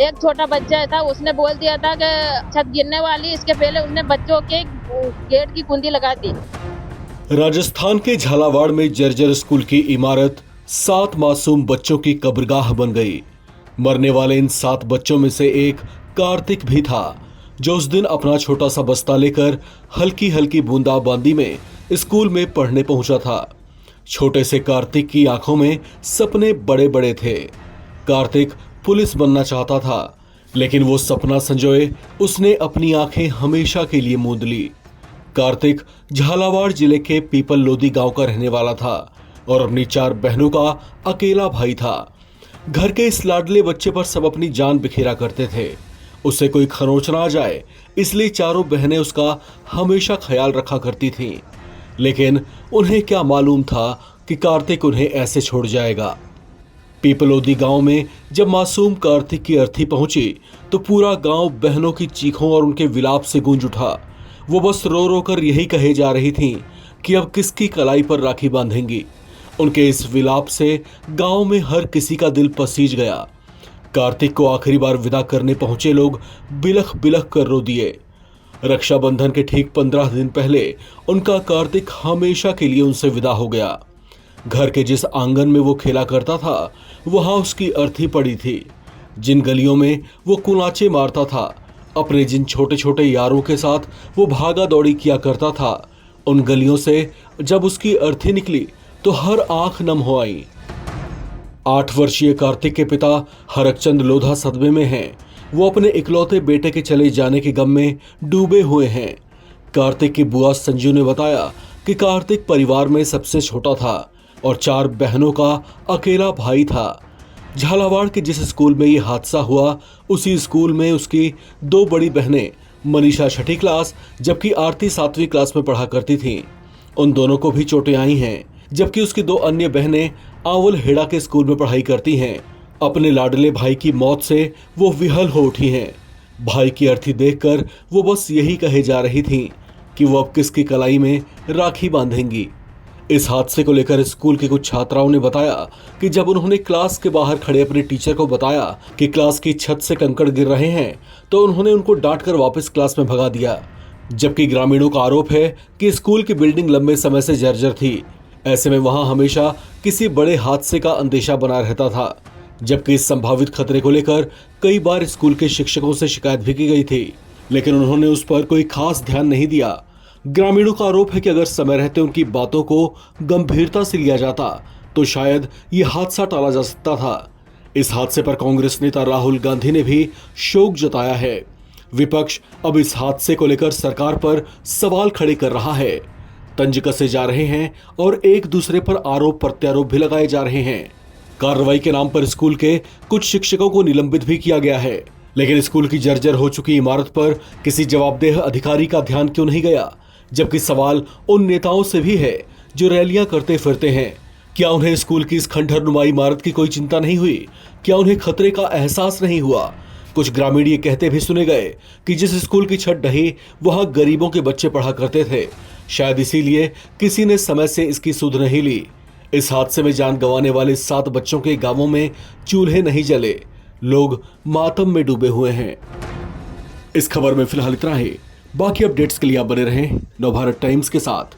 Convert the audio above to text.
एक छोटा बच्चा था, उसने बोल दिया था कि छत गिरने वाली, इसके पहले उन्होंने बच्चों के गेट की कुंडी लगा दी। राजस्थान के झालावाड़ में जर्जर स्कूल की इमारत 7 मासूम बच्चों की कब्रगाह बन गई। मरने वाले इन 7 बच्चों में से एक कार्तिक भी था, जो उस दिन अपना छोटा सा बस्ता लेकर हल्की हल्की बूंदाबांदी में स्कूल में पढ़ने पहुंचा था। छोटे से कार्तिक की आंखों में सपने बड़े बड़े थे। कार्तिक पुलिस बनना चाहता था, लेकिन वो सपना संजोए उसने अपनी आंखें हमेशा के लिए मूंद ली। कार्तिक झालावाड़ जिले के पीपल लोधी गांव का रहने वाला था और अपनी 4 बहनों का अकेला भाई था। घर के इस लाडले बच्चे पर सब अपनी जान बिखेरा करते थे। उसे कोई खरोंच ना आ जाए, इसलिए चारों बहनें उसका हमेशा ख्याल रखा करती थीं। लेकिन उन्हें क्या मालूम था कि कार्तिक उन्हें ऐसे छोड़ जाएगा। पीपलोदी गांव में जब मासूम कार्तिक की अर्थी पहुंची तो पूरा गांव बहनों की चीखों और उनके विलाप से गूंज उठा। वो बस रो रो कर यही कहे जा रही थीं कि अब किसकी कलाई पर राखी बांधेंगी। उनके इस विलाप से गांव में हर किसी का दिल पसीज गया। कार्तिक को आखिरी बार विदा करने पहुंचे लोग बिलख बिलख कर रो दिए। रक्षाबंधन के ठीक 15 दिन पहले उनका कार्तिक हमेशा के लिए उनसे विदा हो गया। घर के जिस आंगन में वो खेला करता था, वहां उसकी अर्थी पड़ी थी। जिन गलियों में वो कुनाचे मारता था, अपने जिन छोटे छोटे यारों के साथ वो भागा दौड़ी किया करता था, उन गलियों से जब उसकी अर्थी निकली तो हर आंख नम हो आई। 8 वर्षीय कार्तिक के पिता हरकचंद लोधा सदमे में हैं। वो अपने इकलौते बेटे के चले जाने के गम में डूबे हुए हैं। कार्तिक की बुआ संजू ने बताया कि कार्तिक परिवार में सबसे छोटा था और 4 बहनों का अकेला भाई था। झालावाड़ के जिस स्कूल में ये हादसा हुआ, उसी स्कूल में उसकी 2 बड़ी बहनें मनीषा 6ठी क्लास जबकि आरती 7वीं क्लास में पढ़ा करती थीं। उन दोनों को भी चोटें आई हैं, जबकि उसकी 2 अन्य बहनें आवल हेड़ा के स्कूल में पढ़ाई करती हैं। अपने लाडले भाई की मौत से वो विहल हो उठी हैं। भाई की अर्थी देखकर वो बस यही कहे जा रही थीं कि वो अब किसकी कलाई में राखी बांधेंगी। इस हादसे को लेकर स्कूल की कुछ छात्राओं ने बताया कि जब उन्होंने क्लास के बाहर खड़े अपने टीचर को बताया कि क्लास की छत से कंकड़ गिर रहे हैं, तो उन्होंने उनको डांटकर वापस क्लास में भगा दिया। जबकि ग्रामीणों का आरोप है कि स्कूल की बिल्डिंग लंबे समय से जर्जर थी। ऐसे में वहां हमेशा किसी बड़े हादसे का अंदेशा बना रहता था। जबकि इस संभावित खतरे को लेकर कई बार स्कूल के शिक्षकों से शिकायत भी की गई थी, लेकिन उन्होंने उस पर कोई खास ध्यान नहीं दिया। ग्रामीणों का आरोप है कि अगर समय रहते उनकी बातों को गंभीरता से लिया जाता तो शायद ये हादसा टाला जा सकता था। इस हादसे पर कांग्रेस नेता राहुल गांधी ने भी शोक जताया है। विपक्ष अब इस हादसे को लेकर सरकार पर सवाल खड़े कर रहा है। तंज कसे जा रहे हैं और एक दूसरे पर आरोप प्रत्यारोप भी लगाए जा रहे हैं। कार्रवाई के नाम पर स्कूल के कुछ शिक्षकों को निलंबित भी किया गया है, लेकिन स्कूल की जर्जर हो चुकी इमारत पर किसी जवाबदेह अधिकारी का ध्यान क्यों नहीं गया? जबकि सवाल उन नेताओं से भी है जो रैलियां करते फिरते हैं। क्या उन्हें स्कूल की इस खंडहरनुमा इमारत की कोई चिंता नहीं हुई? क्या उन्हें खतरे का एहसास नहीं हुआ? कुछ ग्रामीण ये कहते भी सुने गए कि जिस स्कूल की छत ढही वहां गरीबों के बच्चे पढ़ा करते थे, शायद इसीलिए किसी ने समय से इसकी सुध नहीं ली। इस हादसे में जान गंवाने वाले 7 बच्चों के गांवों में चूल्हे नहीं जले, लोग मातम में डूबे हुए हैं। इस खबर में फिलहाल इतना ही। बाकी अपडेट्स के लिए आप बने रहें नवभारत टाइम्स के साथ।